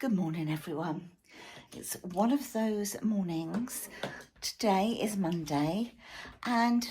Good morning, everyone. It's one of those mornings. Today is Monday and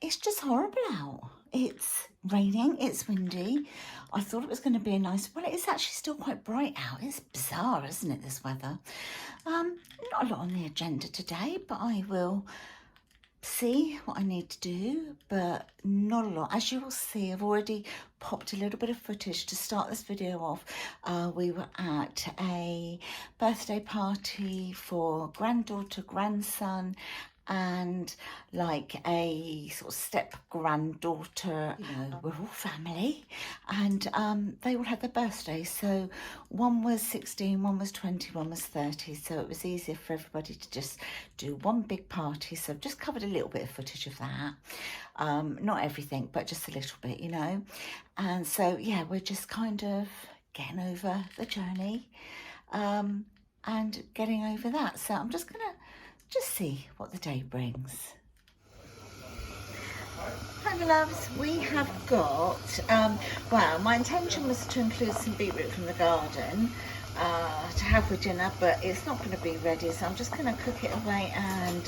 it's just horrible out. It's raining, it's windy. I thought it was going to be a nice, well, it's actually still quite bright out. It's bizarre, isn't it, this weather? Not a lot on the agenda today, but I will see what I need to do, but not a lot. As you will see, I've already popped a little bit of footage to start this video off. We were at a birthday party for granddaughter, grandson, and like a sort of step granddaughter. You know, we're all family, and they all had their birthdays. So one was 16, one was 20, one was 30. So it was easier for everybody to just do one big party. So I've just covered a little bit of footage of that. Not everything, but just a little bit, you know. And so yeah, we're just kind of getting over the journey and getting over that. So I'm just gonna see what the day brings. Hi my loves, we have got, well, my intention was to include some beetroot from the garden to have for dinner, but it's not going to be ready, so I'm just going to cook it away and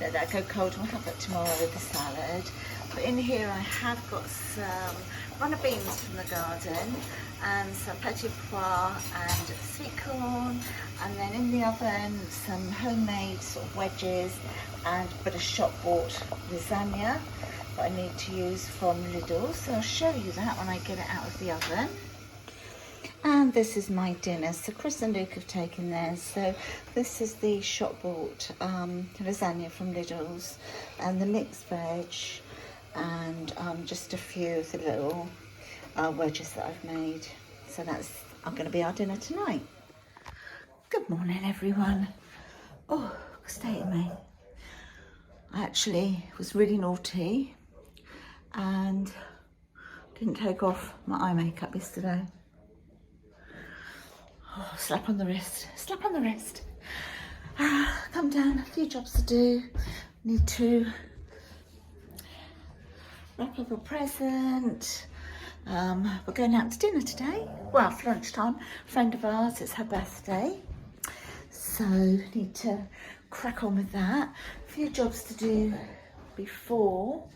let that go cold, and we'll have that tomorrow with the salad. But in here I have got some runner beans from the garden and some petit pois and sweet corn, and then in the oven some homemade sort of wedges and a bit of shop bought lasagna that I need to use from Lidl, so I'll show you that when I get it out of the oven. And this is my dinner. So Chris and Luke have taken theirs. So this is the shop bought lasagna from Lidl's, and the mixed veg, and just a few of the little wedges that I've made. So that's going to be our dinner tonight. Good morning, everyone. Oh, stay with me. I actually was really naughty and didn't take off my eye makeup yesterday. Oh, slap on the wrist, slap on the wrist. Come down, a few jobs to do. Need to wrap up a present. We're going out to dinner today. Well, for lunchtime. A friend of ours, it's her birthday. So need to crack on with that. A few jobs to do before.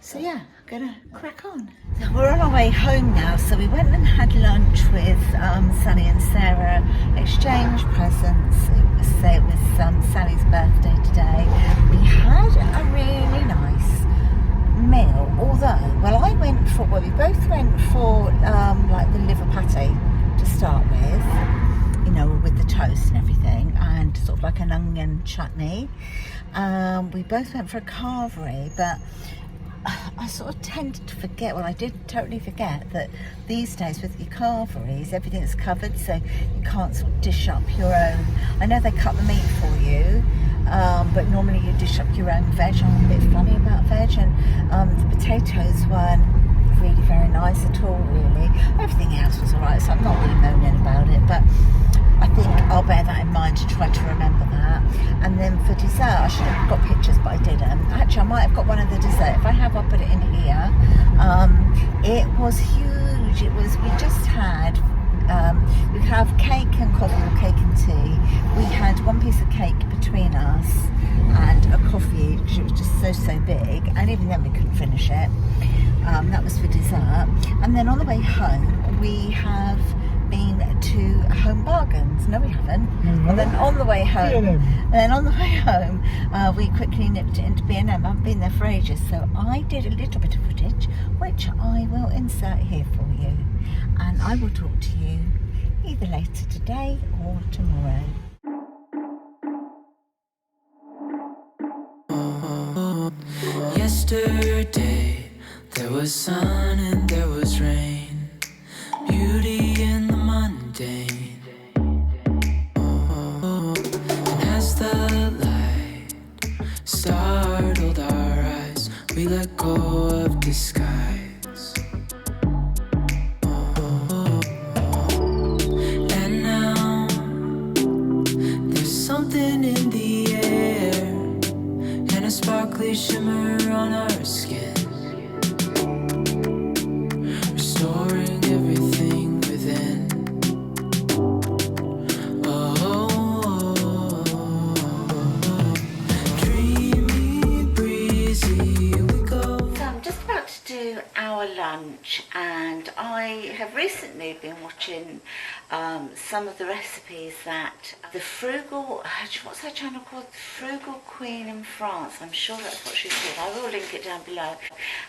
So yeah, gonna crack on. So we're on our way home now. So we went and had lunch with Sally and Sarah, exchanged presents. It was Sally's birthday today. We had a really nice meal, although, well, we both went for like the liver pate to start with, you know, with the toast and everything, and sort of like an onion chutney. We both went for a carvery, but I sort of tended to forget, well, I did totally forget that these days with your carveries, everything's covered, so you can't sort of dish up your own. I know they cut the meat for you, but normally you dish up your own veg. I'm a bit funny about veg, and the potatoes weren't really very nice at all, really. Everything else was alright, so I'm not really moaning about it, but I think I'll bear that in mind to try to remember that. And then for dessert, I should have got pictures, but I didn't. Actually, I might have got one of the dessert. If I have, I'll put it in here. It was huge. We just had, we have cake and coffee, or cake and tea. We had one piece of cake between us and a coffee, because it was just so big, and even then we couldn't finish it. That was for dessert. And then on the way home, we have been to Home Bargains. No, we haven't. And then on the way home, we quickly nipped into B&M. I haven't been there for ages, so I did a little bit of footage, which I will insert here for you. And I will talk to you either later today or tomorrow. Yesterday, there was sun and there was rain, beauty in the mundane. And as the light startled our eyes, we let go of disguise. And now there's something in the air and a sparkly shimmer on our skin, restoring everything within. recently been watching some of the recipes that the frugal, what's her channel called? Frugal Queen in France. I'm sure that's what she's called. I will link it down below.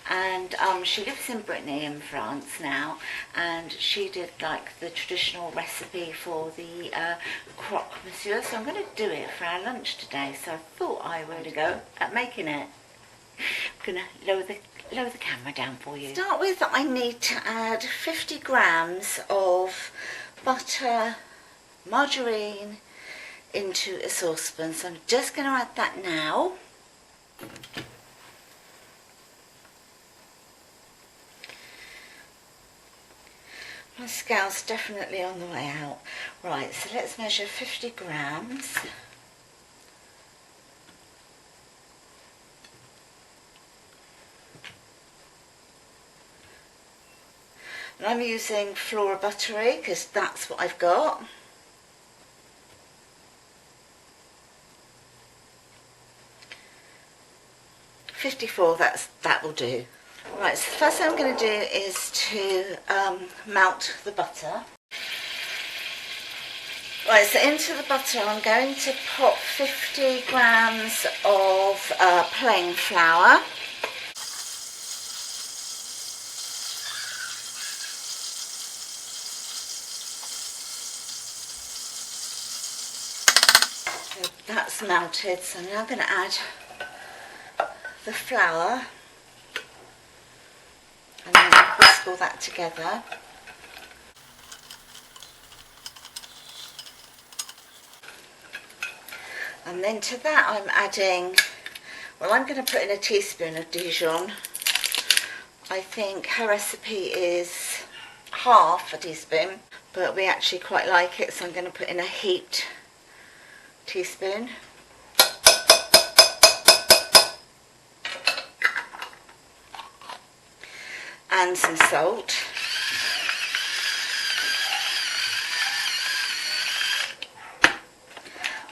And she lives in Brittany in France now, and she did like the traditional recipe for the croque monsieur. So I'm going to do it for our lunch today. So I thought I would go at making it. I'm going to lower the camera down for you. To start with, I need to add 50 grams of butter, margarine into a saucepan. So I'm just going to add that now. My scale's definitely on the way out. Right, so let's measure 50 grams. And I'm using Flora Buttery because that's what I've got. $54, that will do. Right, so the first thing I'm going to do is to melt the butter. Right, so into the butter I'm going to pop 50 grams of plain flour. So that's melted, so I'm now going to add the flour and then whisk all that together. And then to that I'm adding, well, I'm going to put in a teaspoon of Dijon. I think her recipe is half a teaspoon, but we actually quite like it, so I'm going to put in a heaped teaspoon. And some salt.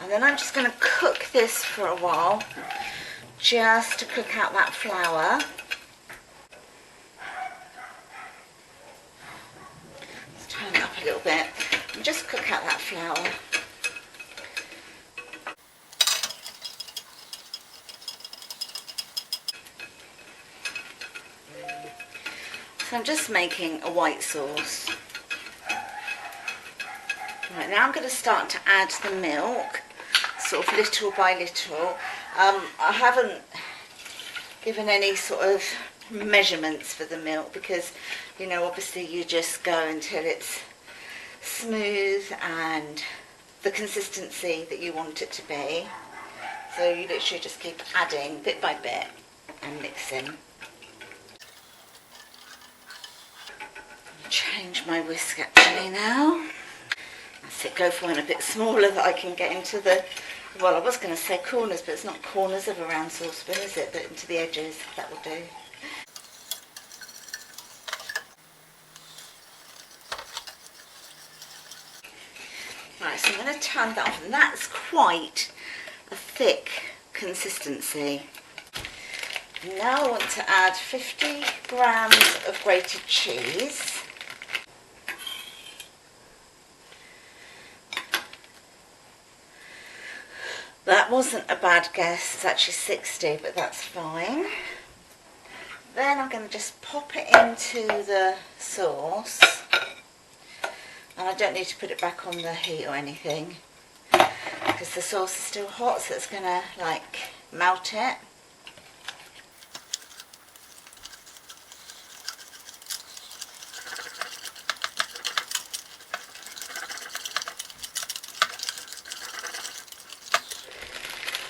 And then I'm just going to cook this for a while, just to cook out that flour. Let's turn it up a little bit and just cook out that flour. So I'm just making a white sauce. Right, now I'm going to start to add the milk, sort of little by little. I haven't given any sort of measurements for the milk because, you know, obviously you just go until it's smooth and the consistency that you want it to be. So you literally just keep adding bit by bit and mixing. Change my whisk actually now. That's it, go for one a bit smaller that I can get into the, well, I was going to say corners, but it's not corners of a round saucepan, is it? But into the edges, that will do. Right, so I'm going to turn that off, and that's quite a thick consistency. Now I want to add 50 grams of grated cheese. That wasn't a bad guess, it's actually 60, but that's fine. Then I'm going to just pop it into the sauce. And I don't need to put it back on the heat or anything, because the sauce is still hot, so it's going to like melt it.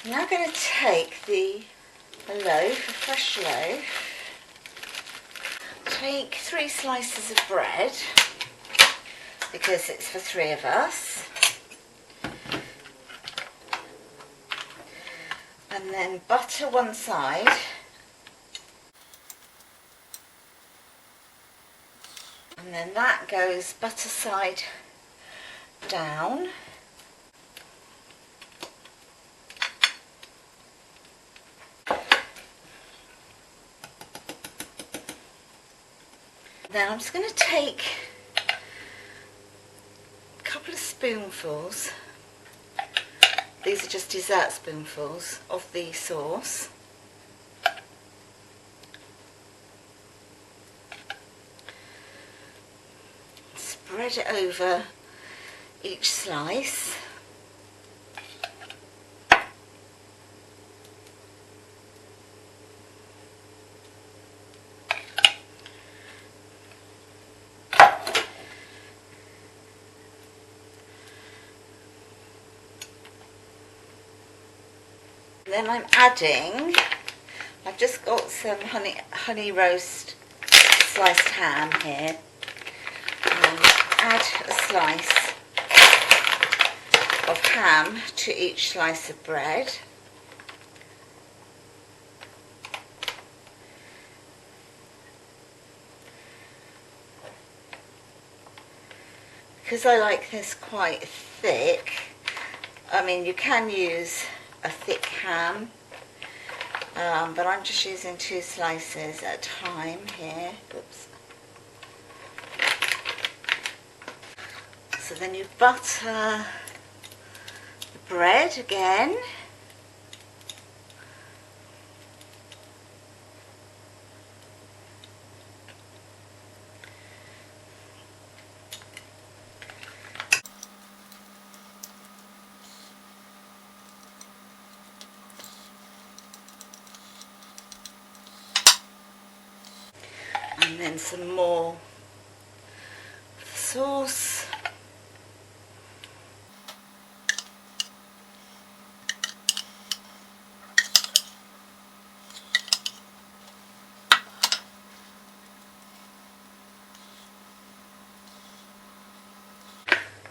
I'm now going to take a loaf, a fresh loaf, take 3 slices of bread, because it's for 3 of us, and then butter one side, and then that goes butter side down. Then I'm just going to take spoonfuls. These are just dessert spoonfuls of the sauce. Spread it over each slice. Then I'm adding, I've just got some honey roast sliced ham here. Add a slice of ham to each slice of bread. Because I like this quite thick, I mean you can use a thick ham, but I'm just using 2 slices at a time here. Oops. So then you butter the bread again. And then some more sauce.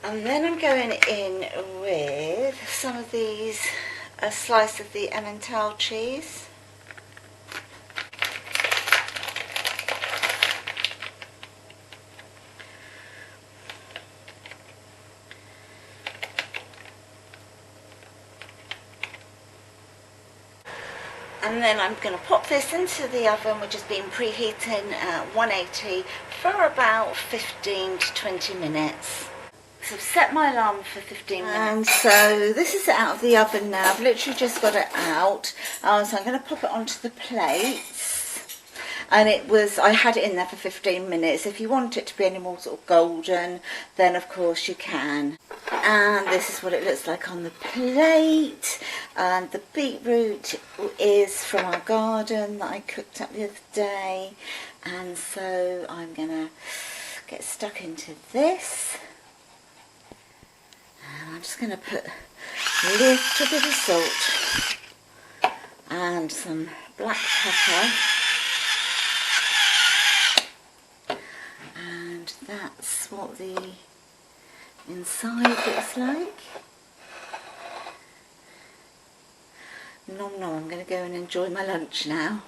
And then I'm going in with some of these, a slice of the Emmental cheese. And then I'm going to pop this into the oven, which has been preheating at 180 for about 15 to 20 minutes. So I've set my alarm for 15 minutes. And so this is out of the oven now. I've literally just got it out. So I'm going to pop it onto the plates. And I had it in there for 15 minutes. If you want it to be any more sort of golden, then of course you can. And this is what it looks like on the plate. And the beetroot is from our garden that I cooked up the other day. And so I'm going to get stuck into this. And I'm just going to put a little bit of salt and some black pepper. And that's what the inside looks like. Nom nom, I'm going to go and enjoy my lunch now.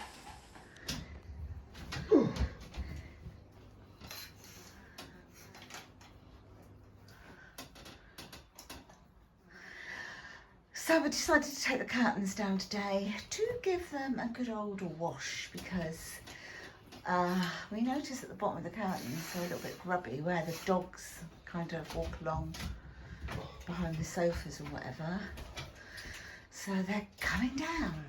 So I decided to take the curtains down today to give them a good old wash, because we noticed at the bottom of the curtains they're a little bit grubby where the dogs kind of walk along behind the sofas or whatever. So they're coming down.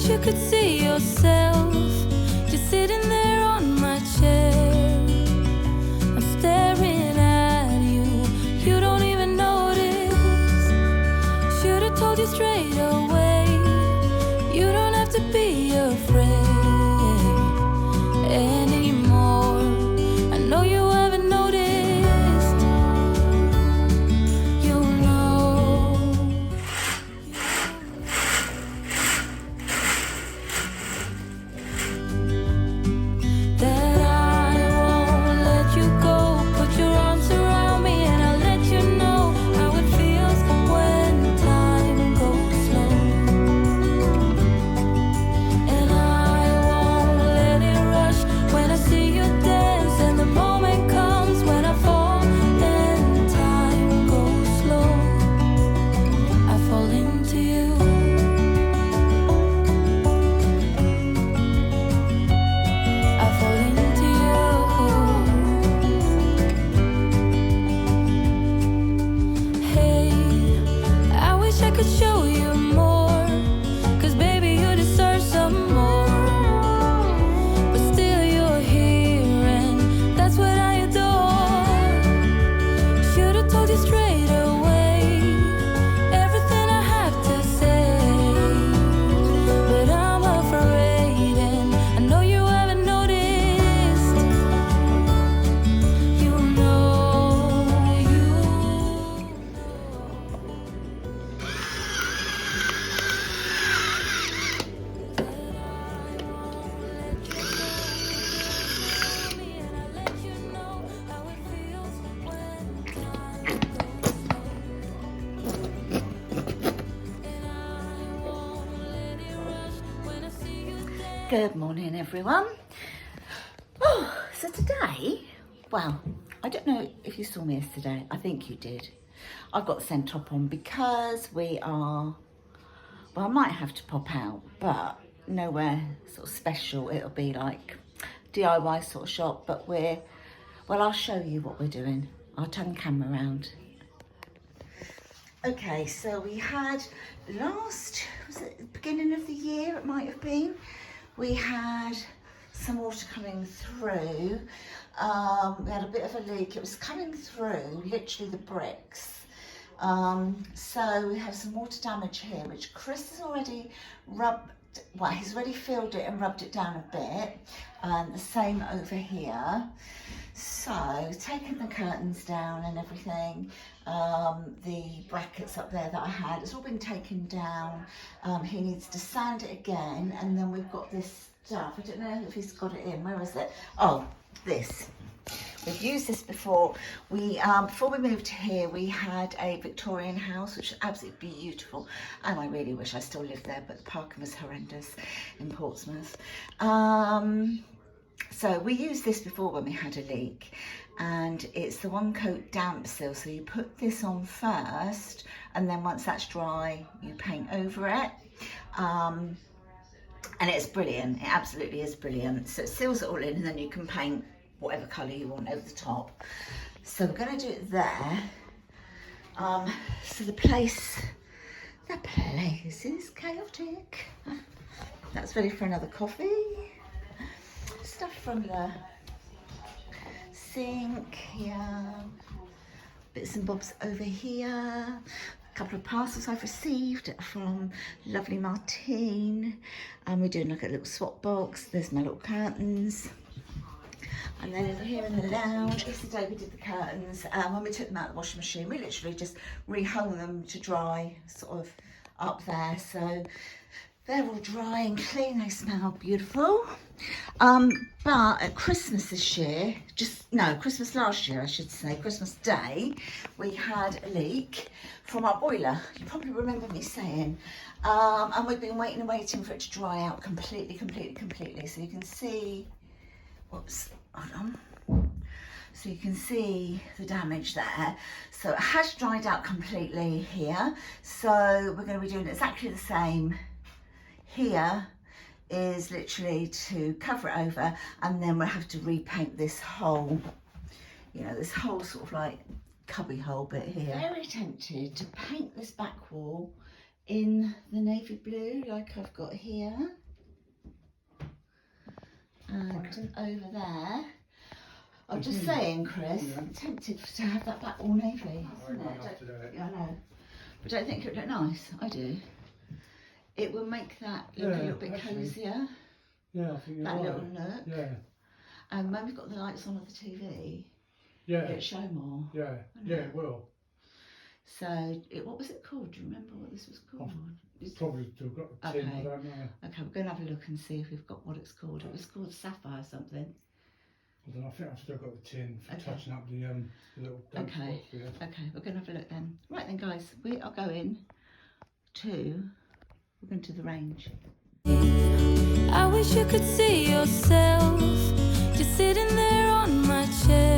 You could see yourself just sitting there on my chair. I'm staring at you, you don't even notice. Should've told you straight away, you don't have to be afraid anymore. I know you haven't noticed, you'll know. Slow could show you more, 'cause baby you deserve some more. But still you're here and that's what I adore. Should've told you straight away everything I have to say, but I'm afraid and I know you haven't noticed. You know, Good morning, everyone. Oh, so today, well, I don't know if you saw me yesterday. I think you did. I got sent top on because we are, well, I might have to pop out, but nowhere sort of special. It'll be like DIY sort of shop, but well, I'll show you what we're doing. I'll turn the camera around. Okay, so we had was it the beginning of the year? It might have been. We had some water coming through. We had a bit of a leak. It was coming through, literally the bricks. So we have some water damage here, which Chris has already he's already filled it and rubbed it down a bit. The same over here. So taken the curtains down and everything. The brackets up there that I had, it's all been taken down. He needs to sand it again, and then we've got this stuff. I don't know if he's got it in. Where is it? Oh, this. We've used this before. Before we moved here, we had a Victorian house, which is absolutely beautiful, and I really wish I still lived there, but the parking was horrendous in Portsmouth. So we used this before when we had a leak, and it's the one coat damp seal. So you put this on first, and then once that's dry, you paint over it. And it's brilliant. It absolutely is brilliant. So it seals it all in, and then you can paint whatever colour you want over the top. So we're going to do it there. So the place is chaotic. That's ready for another coffee. Stuff from the sink here, bits and bobs over here, a couple of parcels I've received from lovely Martine, and we're doing like a little swap box. There's my little curtains, and then in here in the lounge, yesterday we did the curtains. When we took them out of the washing machine, we literally just rehung them to dry sort of up there, so they're all dry and clean. They smell beautiful. But at Christmas this year, Christmas last year, I should say, Christmas Day, we had a leak from our boiler. You probably remember me saying. And we've been waiting for it to dry out completely. So you can see, whoops, hold on. So you can see the damage there. So it has dried out completely here. So we're going to be doing exactly the same. Here is literally to cover it over, and then we'll have to repaint this whole, this whole sort of like cubby hole bit here. Very tempted to paint this back wall in the navy blue like I've got here and over there. I'm just saying, Chris, I'm tempted to have that back wall navy, isn't it? Yeah, I know. But don't think it would look nice. I do. It will make that look a little bit cosier. Yeah, I think you're that right. little nook. Yeah. And when we've got the lights on the TV, it'll show more. Yeah, it will. So, what was it called? Do you remember what this was called? I've probably still got a tin, I don't know. Okay, we're going to have a look and see if we've got what it's called. It was called Sapphire something. I don't know, I think I've still got the tin for touching up the little damp spots here. Okay, we're going to have a look then. Right then, guys, we are going to... We're going to the range. I wish you could see yourself just sitting there on my chair.